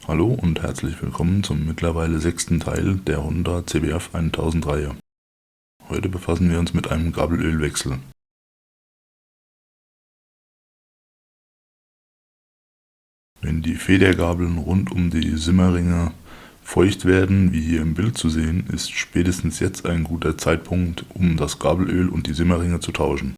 Hallo und herzlich willkommen zum mittlerweile 6. Teil der Honda CBF 1000 Reihe. Heute befassen wir uns mit einem Gabelölwechsel. Wenn die Federgabeln rund um die Simmerringe feucht werden, wie hier im Bild zu sehen, ist spätestens jetzt ein guter Zeitpunkt, um das Gabelöl und die Simmerringe zu tauschen.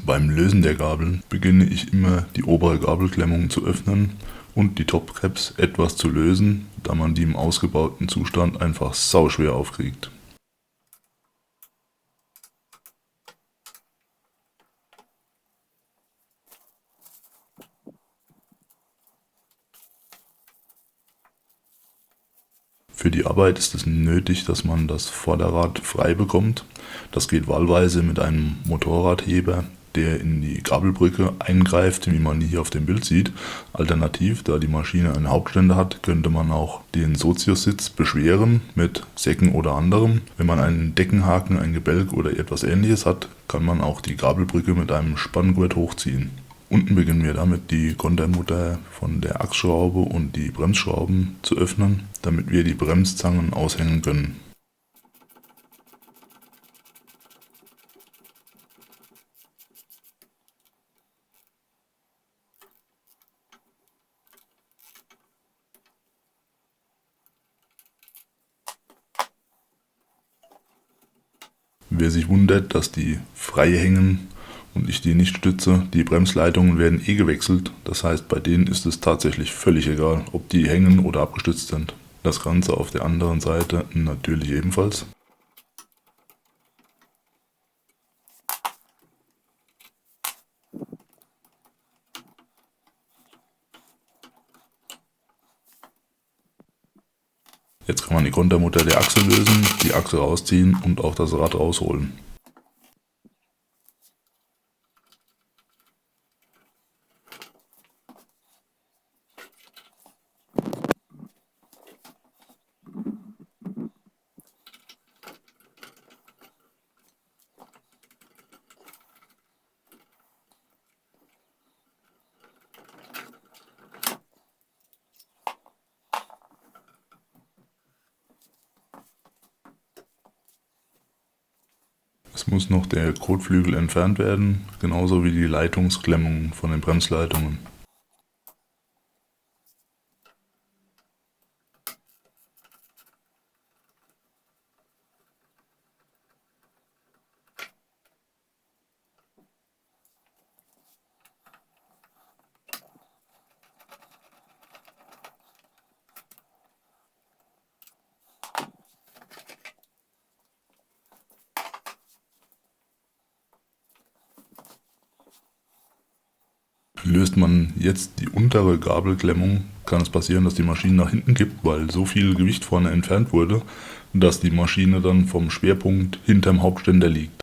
Beim Lösen der Gabeln beginne ich immer die obere Gabelklemmung zu öffnen und die Topcaps etwas zu lösen, da man die im ausgebauten Zustand einfach sauschwer aufkriegt. Für die Arbeit ist es nötig, dass man das Vorderrad frei bekommt. Das geht wahlweise mit einem Motorradheber, der in die Gabelbrücke eingreift, wie man hier auf dem Bild sieht. Alternativ, da die Maschine einen Hauptständer hat, könnte man auch den Soziussitz beschweren mit Säcken oder anderem. Wenn man einen Deckenhaken, ein Gebälk oder etwas ähnliches hat, kann man auch die Gabelbrücke mit einem Spanngurt hochziehen. Unten beginnen wir damit, die Kontermutter von der Achsschraube und die Bremsschrauben zu öffnen, damit wir die Bremszangen aushängen können. Wer sich wundert, dass die frei hängen und ich die nicht stütze, die Bremsleitungen werden gewechselt, das heißt, bei denen ist es tatsächlich völlig egal, ob die hängen oder abgestützt sind. Das Ganze auf der anderen Seite natürlich ebenfalls. Jetzt kann man die Kontermutter der Achse lösen, die Achse rausziehen und auch das Rad rausholen. Es muss noch der Kotflügel entfernt werden, genauso wie die Leitungsklemmungen von den Bremsleitungen. Löst man jetzt die untere Gabelklemmung, kann es passieren, dass die Maschine nach hinten kippt, weil so viel Gewicht vorne entfernt wurde, dass die Maschine dann vom Schwerpunkt hinterm Hauptständer liegt.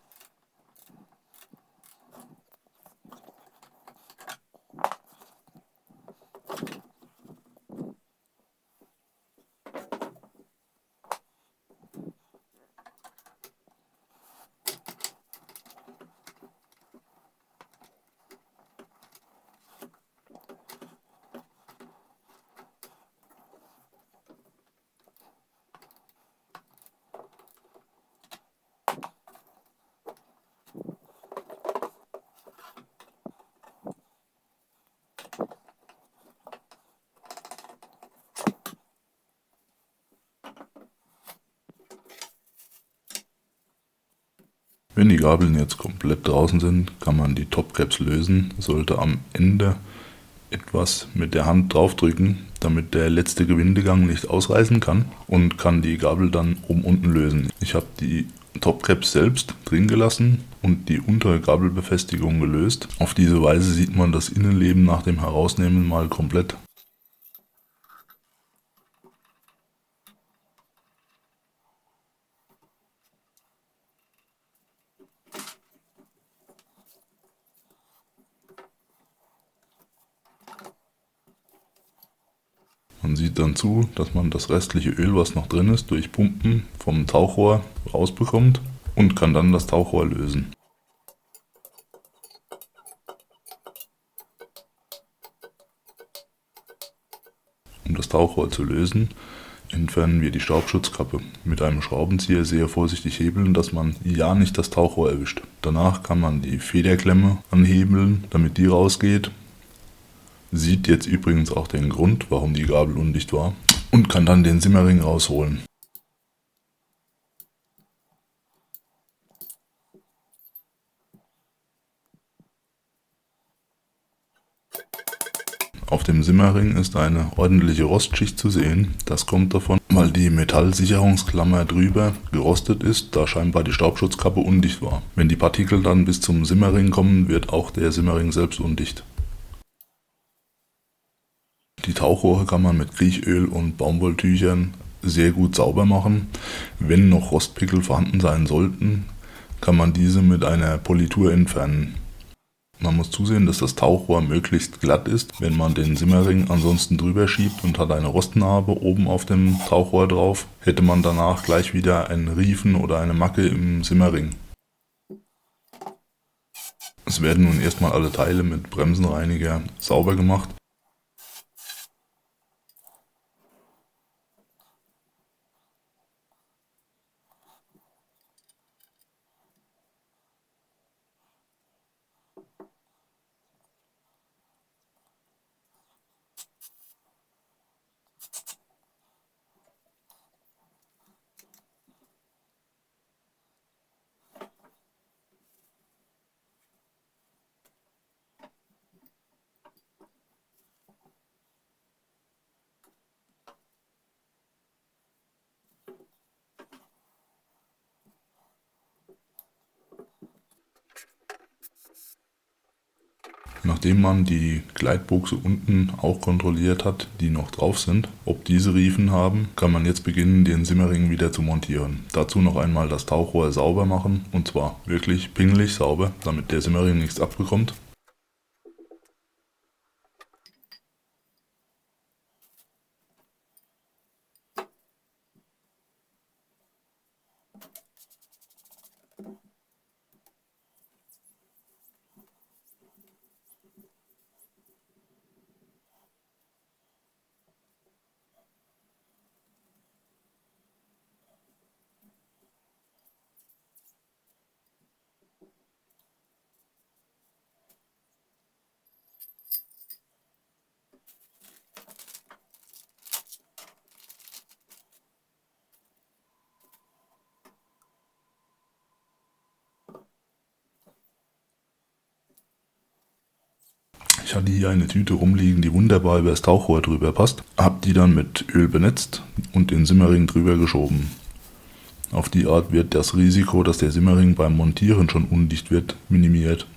Wenn die Gabeln jetzt komplett draußen sind, kann man die Topcaps lösen, sollte am Ende etwas mit der Hand draufdrücken, damit der letzte Gewindegang nicht ausreißen kann, und kann die Gabel dann oben unten lösen. Ich habe die Topcaps selbst drin gelassen und die untere Gabelbefestigung gelöst. Auf diese Weise sieht man das Innenleben nach dem Herausnehmen mal komplett. Man sieht dann zu, dass man das restliche Öl, was noch drin ist, durch Pumpen vom Tauchrohr rausbekommt und kann dann das Tauchrohr lösen. das Tauchrohr zu lösen, entfernen wir die Staubschutzkappe. Mit einem Schraubenzieher sehr vorsichtig hebeln, dass man ja nicht das Tauchrohr erwischt. Danach kann man die Federklemme anhebeln, damit die rausgeht. Sieht jetzt übrigens auch den Grund, warum die Gabel undicht war, und kann dann den Simmerring rausholen. Auf dem Simmerring ist eine ordentliche Rostschicht zu sehen. Das kommt davon, weil die Metallsicherungsklammer drüber gerostet ist, da scheinbar die Staubschutzkappe undicht war. Wenn die Partikel dann bis zum Simmerring kommen, wird auch der Simmerring selbst undicht. Die Tauchrohre kann man mit Kriechöl und Baumwolltüchern sehr gut sauber machen. Wenn noch Rostpickel vorhanden sein sollten, kann man diese mit einer Politur entfernen. Man muss zusehen, dass das Tauchrohr möglichst glatt ist, wenn man den Simmerring ansonsten drüber schiebt und hat eine Rostnarbe oben auf dem Tauchrohr drauf, hätte man danach gleich wieder einen Riefen oder eine Macke im Simmerring. Es werden nun erstmal alle Teile mit Bremsenreiniger sauber gemacht. Nachdem man die Gleitbuchse unten auch kontrolliert hat, die noch drauf sind, ob diese Riefen haben, kann man jetzt beginnen, den Simmerring wieder zu montieren. Dazu noch einmal das Tauchrohr sauber machen, und zwar wirklich pingelig sauber, damit der Simmerring nichts abbekommt. Ich hatte hier eine Tüte rumliegen, die wunderbar über das Tauchrohr drüber passt. Hab die dann mit Öl benetzt und den Simmerring drüber geschoben. Auf die Art wird das Risiko, dass der Simmerring beim Montieren schon undicht wird, minimiert.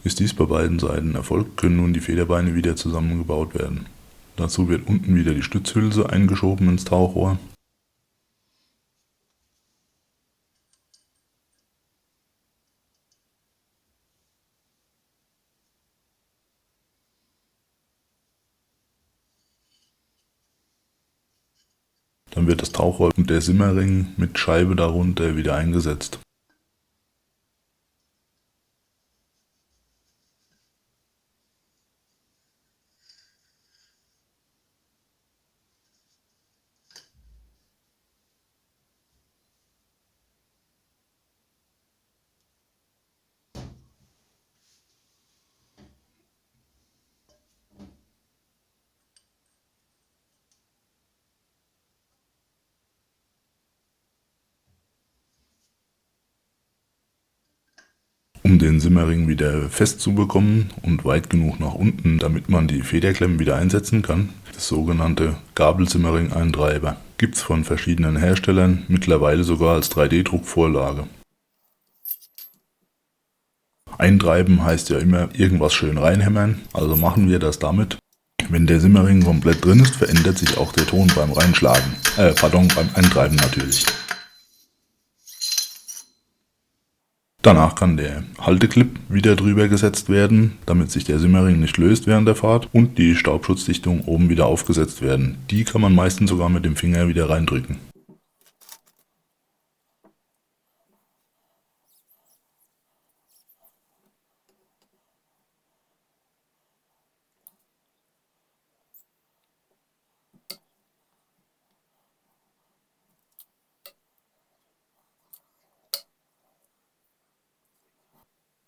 Ist dies bei beiden Seiten erfolgt, können nun die Federbeine wieder zusammengebaut werden. Dazu wird unten wieder die Stützhülse eingeschoben ins Tauchrohr. Dann wird das Tauchrohr und der Simmerring mit Scheibe darunter wieder eingesetzt. Um den Simmerring wieder fest zu bekommen und weit genug nach unten, damit man die Federklemmen wieder einsetzen kann, das sogenannte Gabelsimmering-Eintreiber. Gibt es von verschiedenen Herstellern, mittlerweile sogar als 3D-Druckvorlage. Eintreiben heißt ja immer irgendwas schön reinhämmern, also machen wir das damit. Wenn der Simmering komplett drin ist, verändert sich auch der Ton beim Reinschlagen. Beim Eintreiben natürlich. Danach kann der Halteclip wieder drüber gesetzt werden, damit sich der Simmering nicht löst während der Fahrt, und die Staubschutzdichtung oben wieder aufgesetzt werden. Die kann man meistens sogar mit dem Finger wieder reindrücken.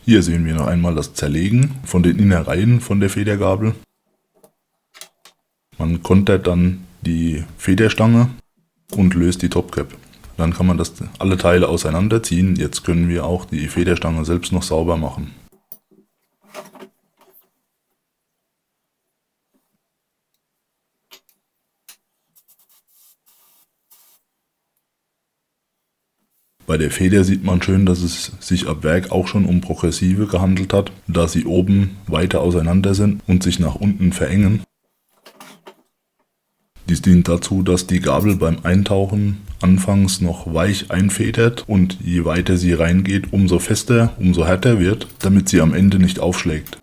Hier sehen wir noch einmal das Zerlegen von den Innereien von der Federgabel. Man kontert dann die Federstange und löst die Topcap. Dann kann man alle Teile auseinanderziehen. Jetzt können wir auch die Federstange selbst noch sauber machen. Bei der Feder sieht man schön, dass es sich ab Werk auch schon um progressive gehandelt hat, da sie oben weiter auseinander sind und sich nach unten verengen. Dies dient dazu, dass die Gabel beim Eintauchen anfangs noch weich einfedert und je weiter sie reingeht, umso fester, umso härter wird, damit sie am Ende nicht aufschlägt.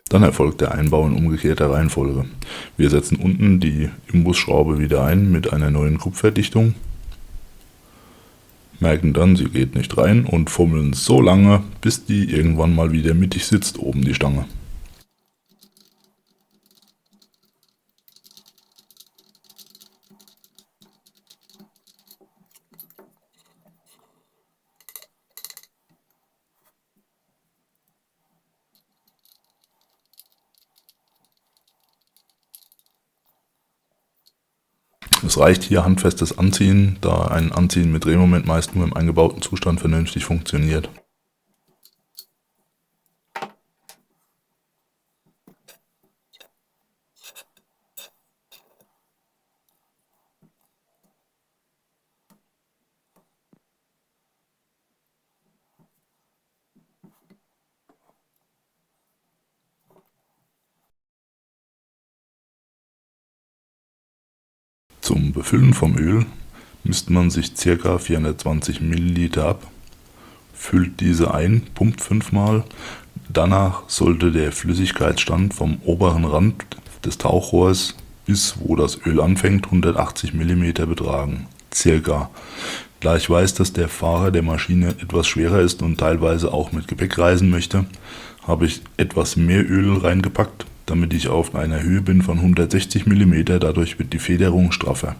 Dann erfolgt der Einbau in umgekehrter Reihenfolge. Wir setzen unten die Imbusschraube wieder ein mit einer neuen Kupferdichtung, merken dann, sie geht nicht rein und fummeln so lange, bis die irgendwann mal wieder mittig sitzt, oben die Stange. Es reicht hier handfestes Anziehen, da ein Anziehen mit Drehmoment meist nur im eingebauten Zustand vernünftig funktioniert. Zum Befüllen vom Öl misst man sich ca. 420 ml ab, füllt diese ein, pumpt 5-mal. Danach sollte der Flüssigkeitsstand vom oberen Rand des Tauchrohrs bis wo das Öl anfängt 180 mm betragen. Circa. Da ich weiß, dass der Fahrer der Maschine etwas schwerer ist und teilweise auch mit Gepäck reisen möchte, habe ich etwas mehr Öl reingepackt, damit ich auf einer Höhe bin von 160 mm, dadurch wird die Federung straffer.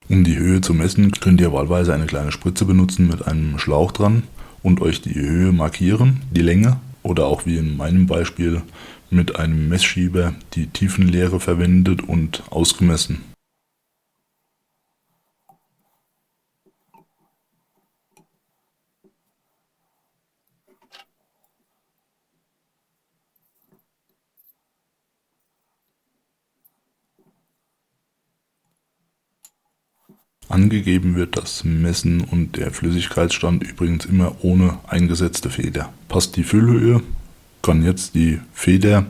Um die Höhe zu messen, könnt ihr wahlweise eine kleine Spritze benutzen mit einem Schlauch dran und euch die Höhe markieren, die Länge, oder auch wie in meinem Beispiel mit einem Messschieber die Tiefenlehre verwendet und ausgemessen. Angegeben wird das Messen und der Flüssigkeitsstand übrigens immer ohne eingesetzte Feder. Passt die Füllhöhe, kann jetzt die Feder,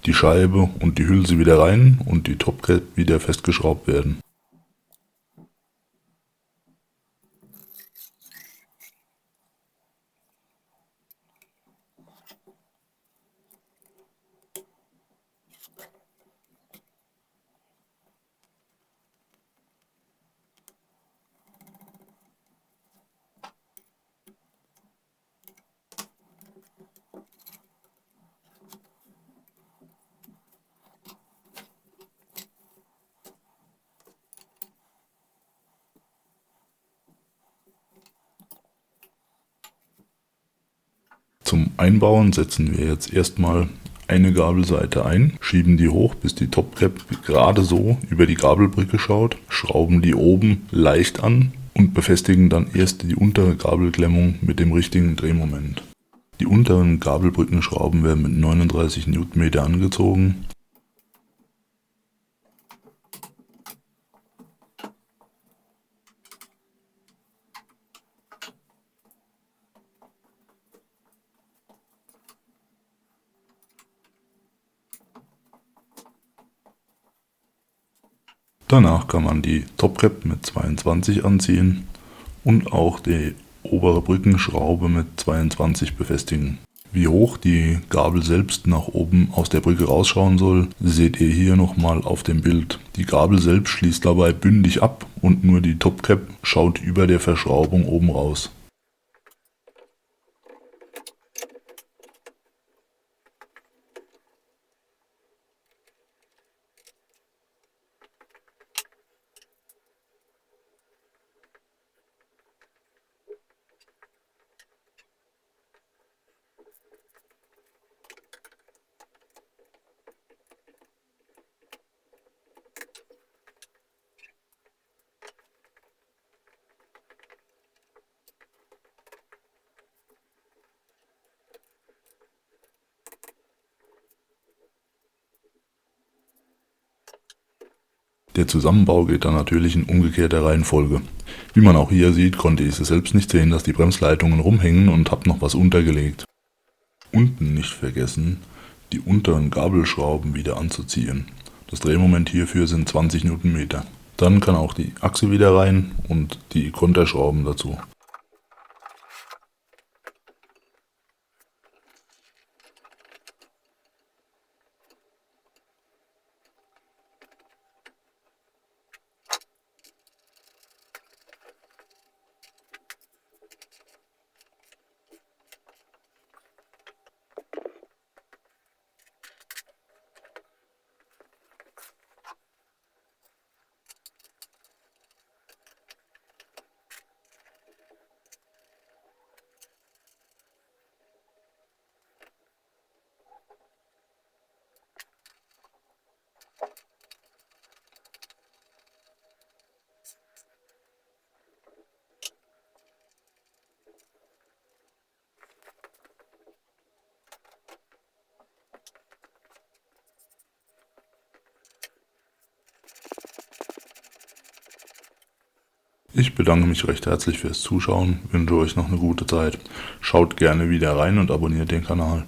die Scheibe und die Hülse wieder rein und die Topcap wieder festgeschraubt werden. Zum Einbauen setzen wir jetzt erstmal eine Gabelseite ein, schieben die hoch, bis die Topcap gerade so über die Gabelbrücke schaut, schrauben die oben leicht an und befestigen dann erst die untere Gabelklemmung mit dem richtigen Drehmoment. Die unteren Gabelbrückenschrauben werden mit 39 Newtonmeter angezogen. Danach kann man die Topcap mit 22 anziehen und auch die obere Brückenschraube mit 22 befestigen. Wie hoch die Gabel selbst nach oben aus der Brücke rausschauen soll, seht ihr hier nochmal auf dem Bild. Die Gabel selbst schließt dabei bündig ab und nur die Topcap schaut über der Verschraubung oben raus. Der Zusammenbau geht dann natürlich in umgekehrter Reihenfolge. Wie man auch hier sieht, konnte ich es selbst nicht sehen, dass die Bremsleitungen rumhängen und habe noch was untergelegt. Unten nicht vergessen, die unteren Gabelschrauben wieder anzuziehen. Das Drehmoment hierfür sind 20 Newtonmeter. Dann kann auch die Achse wieder rein und die Konterschrauben dazu. Ich bedanke mich recht herzlich fürs Zuschauen, wünsche euch noch eine gute Zeit. Schaut gerne wieder rein und abonniert den Kanal.